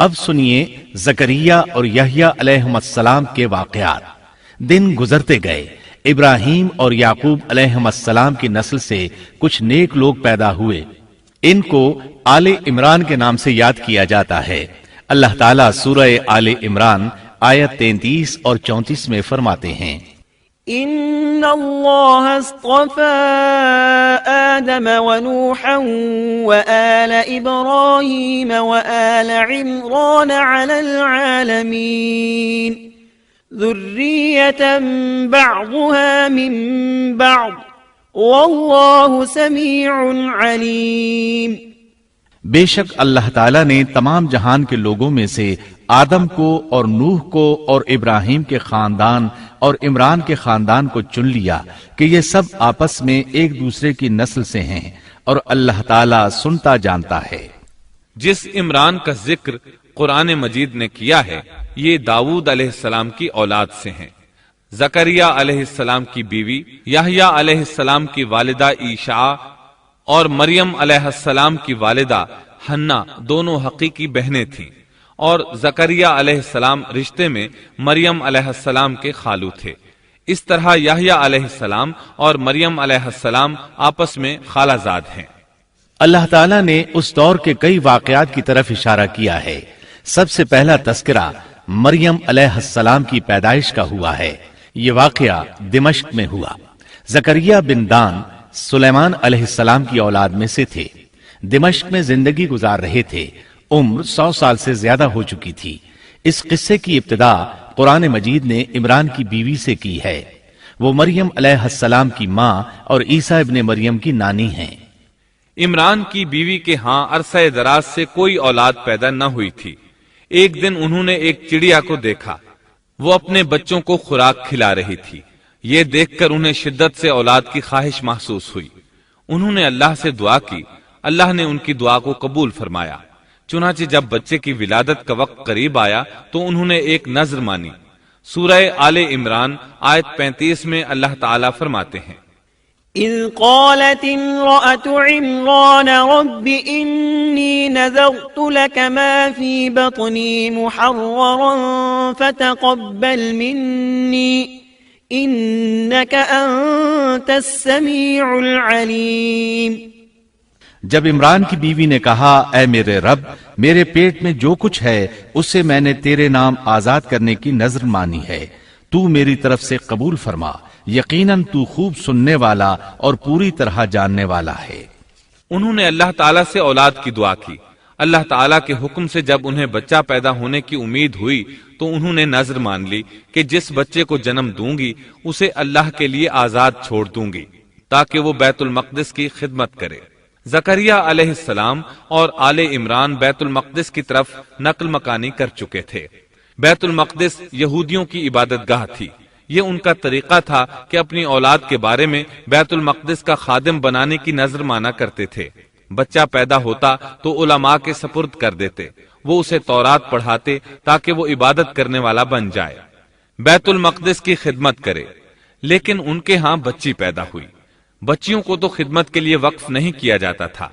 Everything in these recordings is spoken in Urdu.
اب سنیے زکریا اور یحییٰ علیہم السلام کے واقعات۔ دن گزرتے گئے، ابراہیم اور یعقوب علیہم السلام کی نسل سے کچھ نیک لوگ پیدا ہوئے۔ ان کو آل عمران کے نام سے یاد کیا جاتا ہے۔ اللہ تعالیٰ سورہ آل عمران آیت 33 اور 34 میں فرماتے ہیں، ان اللہ اصطفى آدم ونوحا وآل ابراہیم وآل عمران علی العالمین ذریة بعضها من بعض واللہ سمیع علیم۔ بے شک اللہ تعالیٰ نے تمام جہان کے لوگوں میں سے آدم کو اور نوح کو اور ابراہیم کے خاندان اور عمران کے خاندان کو چن لیا کہ یہ سب آپس میں ایک دوسرے کی نسل سے ہیں، اور اللہ تعالیٰ سنتا جانتا ہے۔ جس عمران کا ذکر قرآن مجید نے کیا ہے یہ داؤد علیہ السلام کی اولاد سے ہیں۔ زکریا علیہ السلام کی بیوی، یحییٰ علیہ السلام کی والدہ عیشا اور مریم علیہ السلام کی والدہ حنا دونوں حقیقی بہنیں تھیں، اور زکریا علیہ السلام رشتے میں مریم علیہ السلام کے خالو تھے۔ اس طرح یحییٰ علیہ السلام اور مریم علیہ السلام آپس میں خالہ زاد ہیں۔ اللہ تعالیٰ نے اس دور کے کئی واقعات کی طرف اشارہ کیا ہے۔ سب سے پہلا تذکرہ مریم علیہ السلام کی پیدائش کا ہوا ہے۔ یہ واقعہ دمشق میں ہوا۔ زکریا بن دان سلیمان علیہ السلام کی اولاد میں سے تھے۔ دمشق میں زندگی گزار رہے تھے۔ عمر 100 سال سے زیادہ ہو چکی تھی۔ اس قصے کی ابتدا قرآن مجید نے عمران کی بیوی سے کی ہے۔ وہ مریم علیہ السلام کی ماں اور عیسیٰ ابن مریم کی نانی ہیں۔ عمران کی بیوی کے ہاں عرصہ دراز سے کوئی اولاد پیدا نہ ہوئی تھی۔ ایک دن انہوں نے ایک چڑیا کو دیکھا، وہ اپنے بچوں کو خوراک کھلا رہی تھی۔ یہ دیکھ کر انہیں شدت سے اولاد کی خواہش محسوس ہوئی۔ انہوں نے اللہ سے دعا کی، اللہ نے ان کی دعا کو قبول فرمایا۔ چنانچہ جب بچے کی ولادت کا وقت قریب آیا تو انہوں نے ایک نذر مانی۔ سورہ آل عمران آیت 35 میں اللہ تعالیٰ فرماتے ہیں، اذ قالت امرأة عمران رب انی نذرت لك ما في بطنی محررا فتقبل منی انك انت السمیع العلیم۔ جب عمران کی بیوی نے کہا، اے میرے رب، میرے پیٹ میں جو کچھ ہے اسے میں نے تیرے نام آزاد کرنے کی نذر مانی ہے، تو میری طرف سے قبول فرما، یقیناً تو خوب سننے والا اور پوری طرح جاننے والا ہے۔ انہوں نے اللہ تعالیٰ سے اولاد کی دعا کی۔ اللہ تعالیٰ کے حکم سے جب انہیں بچہ پیدا ہونے کی امید ہوئی تو انہوں نے نذر مان لی کہ جس بچے کو جنم دوں گی اسے اللہ کے لیے آزاد چھوڑ دوں گی تاکہ وہ بیت المقدس کی خدمت کرے۔ زکریا علیہ السلام اور آل عمران بیت المقدس کی طرف نقل مکانی کر چکے تھے۔ بیت المقدس یہودیوں کی عبادت گاہ تھی۔ یہ ان کا طریقہ تھا کہ اپنی اولاد کے بارے میں بیت المقدس کا خادم بنانے کی نذر مانا کرتے تھے۔ بچہ پیدا ہوتا تو علماء کے سپرد کر دیتے، وہ اسے تورات پڑھاتے تاکہ وہ عبادت کرنے والا بن جائے، بیت المقدس کی خدمت کرے۔ لیکن ان کے ہاں بچی پیدا ہوئی۔ بچیوں کو تو خدمت کے لیے وقف نہیں کیا جاتا تھا۔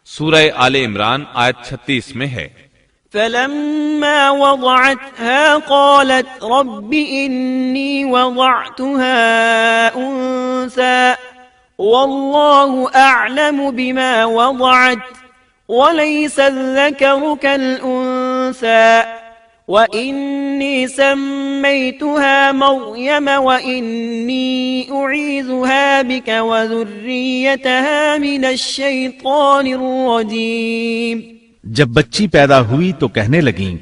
سورہ آل عمران آیت 36 میں ہے، فلما وضعتها قالت رب إني وضعتها أنثى والله أعلم بما وضعت وليس الذكر كالأنثى وإني سميتها مريم وإني أعيذها بك وذريتها من الشيطان الرجيم۔ جب بچی پیدا ہوئی تو کہنے لگیں،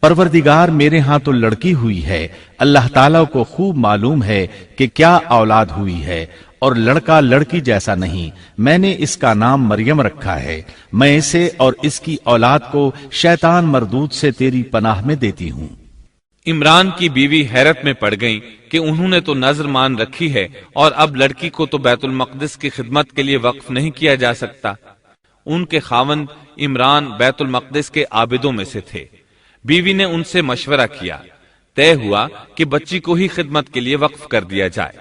پروردگار میرے ہاں تو لڑکی ہوئی ہے، اللہ تعالیٰ کو خوب معلوم ہے کہ کیا اولاد ہوئی ہے، اور لڑکا لڑکی جیسا نہیں، میں نے اس کا نام مریم رکھا ہے، میں اسے اور اس کی اولاد کو شیطان مردود سے تیری پناہ میں دیتی ہوں۔ عمران کی بیوی حیرت میں پڑ گئیں کہ انہوں نے تو نذر مان رکھی ہے اور اب لڑکی کو تو بیت المقدس کی خدمت کے لیے وقف نہیں کیا جا سکتا۔ ان کے خاوند عمران بیت المقدس کے عابدوں میں سے تھے۔ بیوی نے ان سے مشورہ کیا، طے ہوا کہ بچی کو ہی خدمت کے لیے وقف کر دیا جائے۔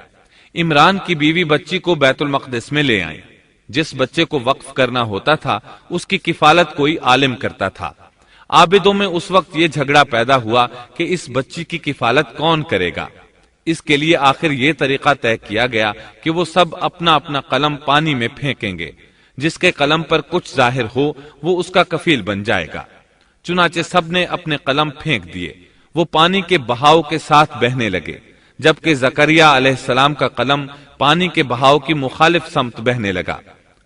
عمران کی بیوی بچی کو بیت المقدس میں لے آئیں۔ جس بچے کو وقف کرنا ہوتا تھا اس کی کفالت کوئی عالم کرتا تھا۔ عابدوں میں اس وقت یہ جھگڑا پیدا ہوا کہ اس بچی کی کفالت کون کرے گا۔ اس کے لیے آخر یہ طریقہ طے کیا گیا کہ وہ سب اپنا اپنا قلم پانی میں پھینکیں گے، جس کے قلم پر کچھ ظاہر ہو وہ اس کا کفیل بن جائے گا۔ چنانچہ سب نے اپنے قلم پھینک دیے، وہ پانی کے بہاؤ کے ساتھ بہنے لگے، جبکہ زکریا علیہ السلام کا قلم پانی کے بہاؤ کی مخالف سمت بہنے لگا۔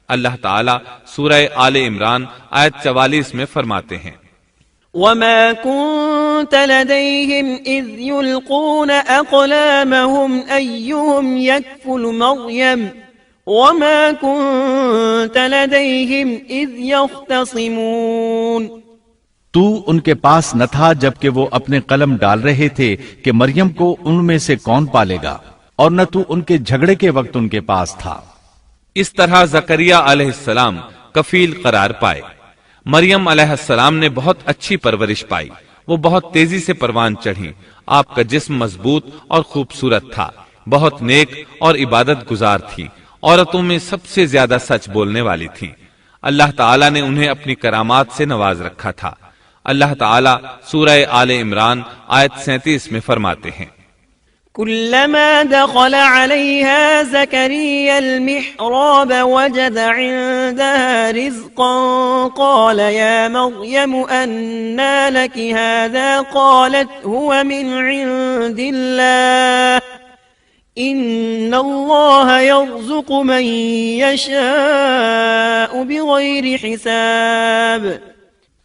اللہ تعالیٰ سورہ آل عمران آیت 44 میں فرماتے ہیں، وما كنت لديهم إذ يلقون أقلامهم أيهم يكفل مريم وما كنت لديهم إذ يختصمون۔ تو ان کے پاس نہ تھا جبکہ وہ اپنے قلم ڈال رہے تھے کہ مریم کو ان میں سے کون پالے گا، اور نہ تو ان کے جھگڑے کے وقت ان کے پاس تھا۔ اس طرح زکریا علیہ السلام کفیل قرار پائے۔ مریم علیہ السلام نے بہت اچھی پرورش پائی، وہ بہت تیزی سے پروان چڑھی۔ آپ کا جسم مضبوط اور خوبصورت تھا، بہت نیک اور عبادت گزار تھی، عورتوں میں سب سے زیادہ سچ بولنے والی تھی۔ اللہ تعالیٰ نے انہیں اپنی کرامات سے نواز رکھا تھا۔ اللہ تعالیٰ سورہ آل عمران آیت 37 میں فرماتے ہیں، كلما دخل عليها زكريا المحراب وجد عندها رزقا قال يا مريم أنى لك هذا قالت هو من عند الله إن الله يرزق من يشاء بغير حساب۔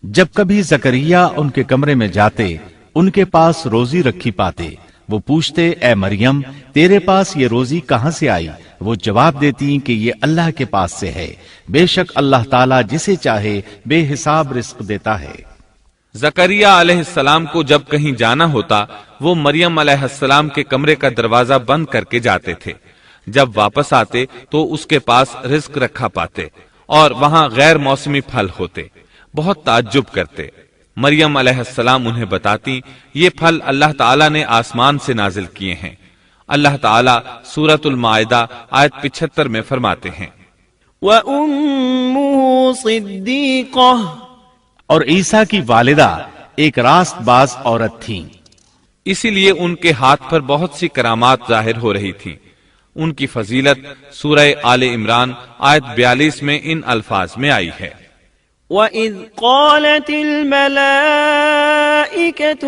جب کبھی زکریا ان کے کمرے میں جاتے، ان کے پاس روزی رکھی پاتے، وہ پوچھتے اے مریم تیرے پاس یہ روزی کہاں سے آئی؟ وہ جواب دیتی کہ یہ اللہ کے پاس سے ہے، بے شک اللہ تعالیٰ جسے چاہے بے حساب رزق دیتا ہے۔ زکریا علیہ السلام کو جب کہیں جانا ہوتا وہ مریم علیہ السلام کے کمرے کا دروازہ بند کر کے جاتے تھے۔ جب واپس آتے تو اس کے پاس رزق رکھا پاتے اور وہاں غیر موسمی پھل ہوتے۔ بہت تعجب کرتے۔ مریم علیہ السلام انہیں بتاتی یہ پھل اللہ تعالیٰ نے آسمان سے نازل کیے ہیں۔ اللہ تعالیٰ سورۃ المائدہ آیت 75 میں فرماتے ہیں، وَأُمُّهُ صِدِّيقَةٌ، اور عیسیٰ کی والدہ ایک راست باز عورت تھیں، اسی لیے ان کے ہاتھ پر بہت سی کرامات ظاہر ہو رہی تھی۔ ان کی فضیلت سورہ آل عمران آیت 42 میں ان الفاظ میں آئی ہے، وَإِذْ قَالَتِ الْمَلَائِكَةُ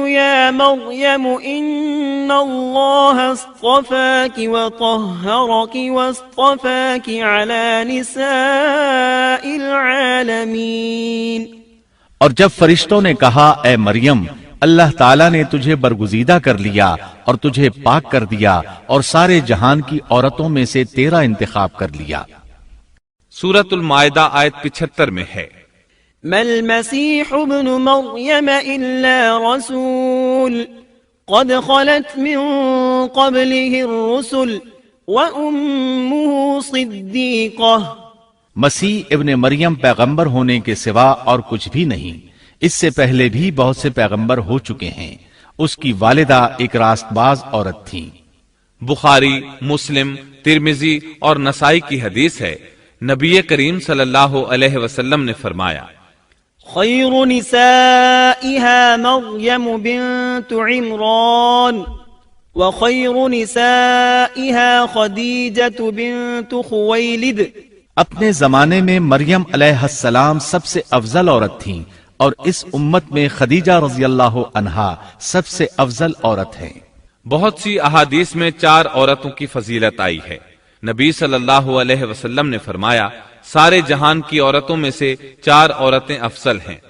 يَا مَرْيَمُ إِنَّ اللَّهَ اصْطَفَاكِ وَطَهَّرَكِ وَاصْطَفَاكِ عَلَى نِسَاءِ الْعَالَمِينَ۔ اور جب فرشتوں نے کہا اے مریم اللہ تعالیٰ نے تجھے برگزیدہ کر لیا اور تجھے پاک کر دیا اور سارے جہان کی عورتوں میں سے تیرا انتخاب کر لیا۔ سورۃ المائدہ آیت 75 میں ہے، ما المسيح ابن مريم إلا رسول قد خلت من قبله الرسل وأمه صديقة۔ مسیح ابن مریم پیغمبر ہونے کے سوا اور کچھ بھی نہیں، اس سے پہلے بھی بہت سے پیغمبر ہو چکے ہیں، اس کی والدہ ایک راست باز عورت تھی۔ بخاری، مسلم، ترمذی اور نسائی کی حدیث ہے، نبی کریم صلی اللہ علیہ وسلم نے فرمایا، خیر نسائها مریم بنت عمران وخیر نسائها خدیجة بنت خویلد۔ اپنے زمانے میں مریم علیہ السلام سب سے افضل عورت تھیں اور اس امت میں خدیجہ رضی اللہ عنہا سب سے افضل عورت ہیں۔ بہت سی احادیث میں 4 عورتوں کی فضیلت آئی ہے۔ نبی صلی اللہ علیہ وسلم نے فرمایا سارے جہان کی عورتوں میں سے 4 عورتیں افضل ہیں،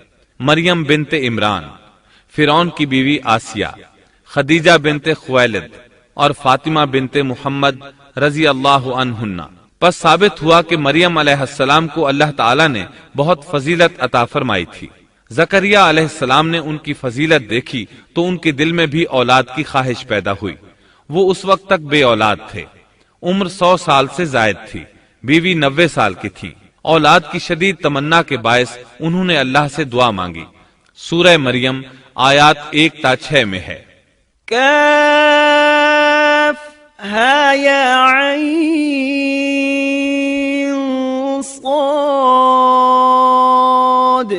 مریم بنت عمران، فرعون کی بیوی آسیہ، خدیجہ بنت خویلد اور فاطمہ بنت محمد رضی اللہ عنہن۔ پس ثابت ہوا کہ مریم علیہ السلام کو اللہ تعالیٰ نے بہت فضیلت عطا فرمائی تھی۔ زکریا علیہ السلام نے ان کی فضیلت دیکھی تو ان کے دل میں بھی اولاد کی خواہش پیدا ہوئی۔ وہ اس وقت تک بے اولاد تھے، عمر 100 سال سے زائد تھی، بیوی 90 سال کی تھی۔ اولاد کی شدید تمنا کے باعث انہوں نے اللہ سے دعا مانگی۔ سورہ مریم آیات 1 تا 6 میں ہے، کاف ہا یا عین صاد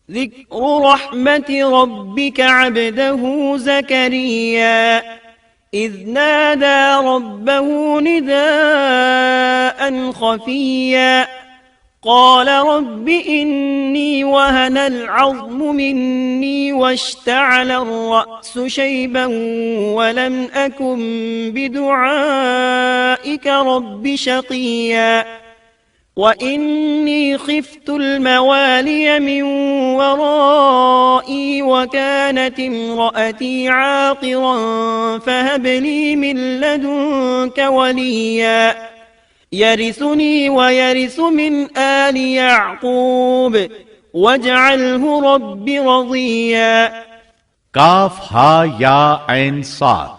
ذكر رحمة ربك عبده زكريا إذ نادى ربه نداء خفيا قال رب إني وهن العظم مني واشتعل الرأس شيبا ولم أكن بدعائك رب شقيا وإني خفت الموالي من ورائي وكانت امرأتي عاقرا فهب لي من لدنك وليا يرثني ويرث من آل يعقوب واجعله رب رضيا کاف ہا یا عین صاد،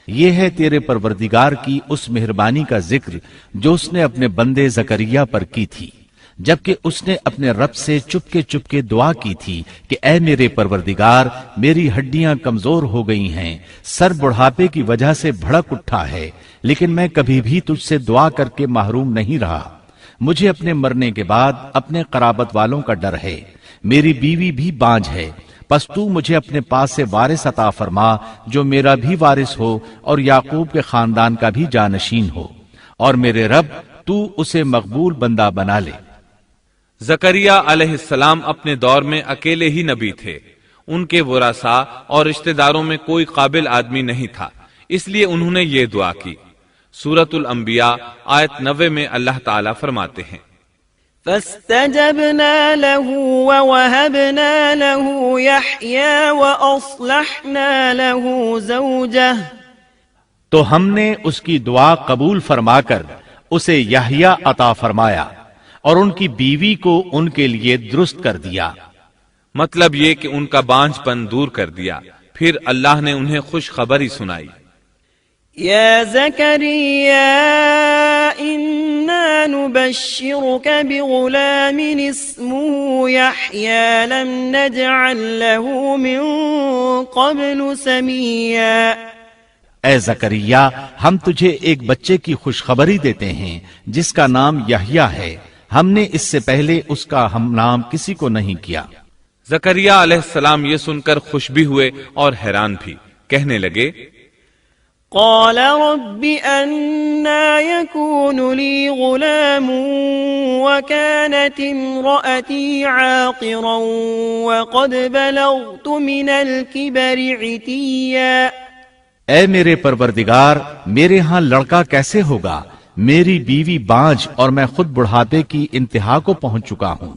یہ ہے تیرے پروردگار کی اس مہربانی کا ذکر جو اس نے اپنے بندے زکریا پر کی تھی، جبکہ اس نے اپنے رب سے چپکے دعا کی تھی کہ اے میرے پروردگار، میری ہڈیاں کمزور ہو گئی ہیں، سر بڑھاپے کی وجہ سے بھڑک اٹھا ہے، لیکن میں کبھی بھی تجھ سے دعا کر کے محروم نہیں رہا۔ مجھے اپنے مرنے کے بعد اپنے قرابت والوں کا ڈر ہے، میری بیوی بھی بانجھ ہے، پس تو مجھے اپنے پاس سے وارث عطا فرما جو میرا بھی وارث ہو اور یعقوب کے خاندان کا بھی جانشین ہو، اور میرے رب تو اسے مقبول بندہ بنا لے۔ زکریا علیہ السلام اپنے دور میں اکیلے ہی نبی تھے، ان کے ورثاء اور رشتہ داروں میں کوئی قابل آدمی نہیں تھا، اس لیے انہوں نے یہ دعا کی۔ سورۃ الانبیاء آیت 90 میں اللہ تعالیٰ فرماتے ہیں فاستجبنا له ووهبنا له يحيى وأصلحنا له زوجه تو ہم نے اس کی دعا قبول فرما کر اسے یحییٰ عطا فرمایا اور ان کی بیوی کو ان کے لیے درست کر دیا۔ مطلب یہ کہ ان کا بانجھ پن دور کر دیا، پھر اللہ نے انہیں خوشخبری سنائی۔ يا زكريا إنا نبشرك بغلام اسمه يحيى لم نجعل له من قبل سميا اے زکریا، ہم تجھے ایک بچے کی خوشخبری دیتے ہیں جس کا نام یحییٰ ہے، ہم نے اس سے پہلے اس کا ہم نام کسی کو نہیں کیا۔ زکریا علیہ السلام یہ سن کر خوش بھی ہوئے اور حیران بھی، کہنے لگے قال رب أنا يكون لي غلام وكانت امرأتي عاقرا وقد بلغت من الكبر عتيا اے میرے پروردگار، میرے ہاں لڑکا کیسے ہوگا؟ میری بیوی بانجھ اور میں خود بڑھاپے کی انتہا کو پہنچ چکا ہوں۔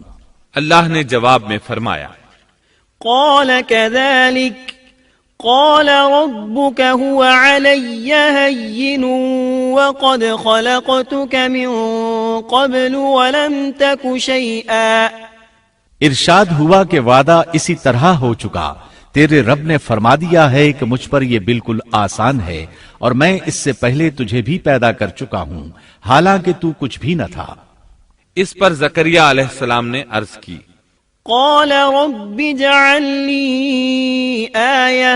اللہ نے جواب میں فرمایا قال كذلك قال ربك هو علي هين وقد خلقتك من قبل ولم تك شيئا ارشاد ہوا کہ وعدہ اسی طرح ہو چکا، تیرے رب نے فرما دیا ہے کہ مجھ پر یہ بالکل آسان ہے اور میں اس سے پہلے تجھے بھی پیدا کر چکا ہوں، حالانکہ تو کچھ بھی نہ تھا۔ اس پر زکریا علیہ السلام نے عرض کی قال رب اجعل لي آیہ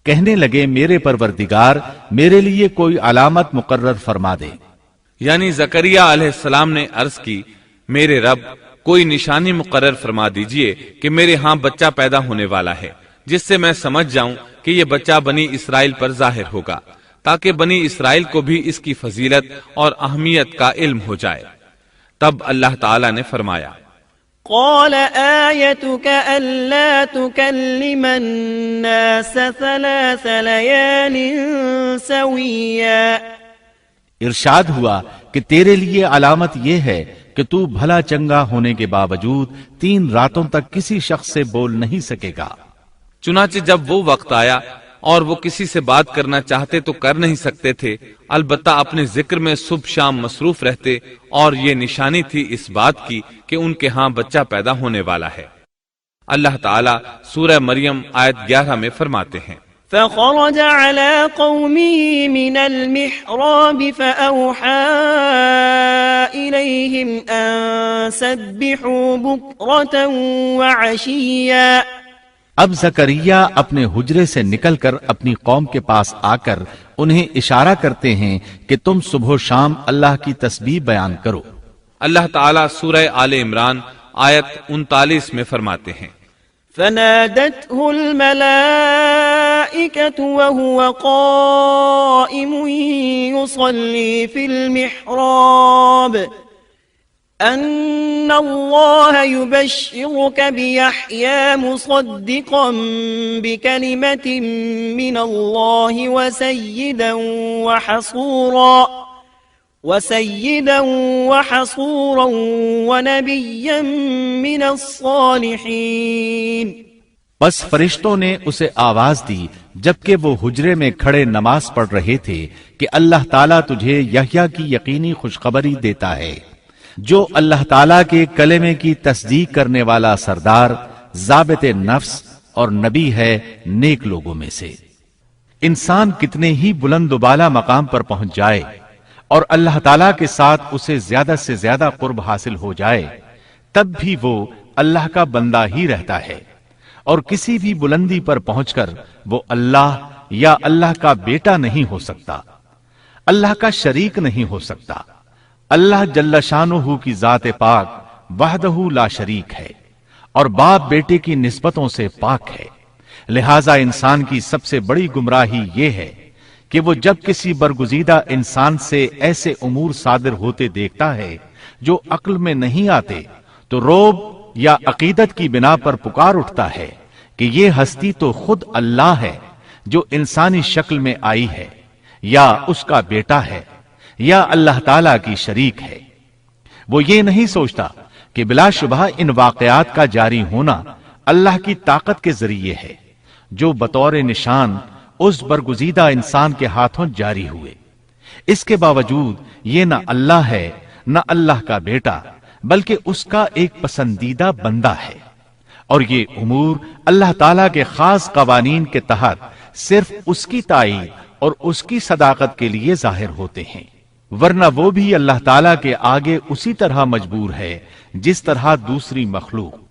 کہنے لگے میرے پروردگار، میرے لیے کوئی علامت مقرر فرما دے۔ یعنی زکریا علیہ السلام نے عرض کی میرے رب کوئی نشانی مقرر فرما دیجئے کہ میرے ہاں بچہ پیدا ہونے والا ہے، جس سے میں سمجھ جاؤں کہ یہ بچہ بنی اسرائیل پر ظاہر ہوگا، تاکہ بنی اسرائیل کو بھی اس کی فضیلت اور اہمیت کا علم ہو جائے۔ تب اللہ تعالیٰ نے فرمایا قال آيتك ألا تكلم الناس 3 ليال سويا ارشاد ہوا کہ تیرے لیے علامت یہ ہے کہ تو بھلا چنگا ہونے کے باوجود 3 راتوں تک کسی شخص سے بول نہیں سکے گا۔ چنانچہ جب وہ وقت آیا اور وہ کسی سے بات کرنا چاہتے تو کر نہیں سکتے تھے، البتہ اپنے ذکر میں صبح شام مصروف رہتے، اور یہ نشانی تھی اس بات کی کہ ان کے ہاں بچہ پیدا ہونے والا ہے۔ اللہ تعالیٰ سورہ مریم آیت 11 میں فرماتے ہیں فخرج على قومه من المحراب فأوحى إليهم أن سبحوا بكرة وعشيا اب زکریا اپنے حجرے سے نکل کر اپنی قوم کے پاس آ کر انہیں اشارہ کرتے ہیں کہ تم صبح و شام اللہ کی تسبیح بیان کرو۔ اللہ تعالیٰ سورہ آل عمران آیت 39 میں فرماتے ہیں فنادته الملائكة وهو قائم يصلي في المحراب أن الله يبشرك بيحيى مصدقا بكلمة من الله وسيدا وحصورا ونبيا من الصالحين. بس فرشتوں نے اسے آواز دی جبکہ وہ حجرے میں کھڑے نماز پڑھ رہے تھے کہ اللہ تعالیٰ تجھے یحییٰ کی یقینی خوشخبری دیتا ہے جو اللہ تعالیٰ کے کلمے کی تصدیق کرنے والا سردار، ضابط نفس اور نبی ہے نیک لوگوں میں سے. انسان کتنے ہی بلند و بالا مقام پر پہنچ جائے اور اللہ تعالیٰ کے ساتھ اسے زیادہ سے زیادہ قرب حاصل ہو جائے، تب بھی وہ اللہ کا بندہ ہی رہتا ہے، اور کسی بھی بلندی پر پہنچ کر وہ اللہ یا اللہ کا بیٹا نہیں ہو سکتا، اللہ کا شریک نہیں ہو سکتا. اللہ جل شانہ کی ذات پاک وحدہ لا شریک ہے اور باپ بیٹے کی نسبتوں سے پاک ہے. لہذا انسان کی سب سے بڑی گمراہی یہ ہے کہ وہ جب کسی برگزیدہ انسان سے ایسے امور صادر ہوتے دیکھتا ہے جو عقل میں نہیں آتے تو رعب یا عقیدت کی بنا پر پکار اٹھتا ہے کہ یہ ہستی تو خود اللہ ہے جو انسانی شکل میں آئی ہے، یا اس کا بیٹا ہے، یا اللہ تعالی کی شریک ہے. وہ یہ نہیں سوچتا کہ بلا شبہ ان واقعات کا جاری ہونا اللہ کی طاقت کے ذریعے ہے جو بطور نشان اس برگزیدہ انسان کے ہاتھوں جاری ہوئے. اس کے باوجود یہ نہ اللہ ہے نہ اللہ کا بیٹا بلکہ اس کا ایک پسندیدہ بندہ ہے، اور یہ امور اللہ تعالیٰ کے خاص قوانین کے تحت صرف اس کی تائید اور اس کی صداقت کے لیے ظاہر ہوتے ہیں، ورنہ وہ بھی اللہ تعالیٰ کے آگے اسی طرح مجبور ہے جس طرح دوسری مخلوق.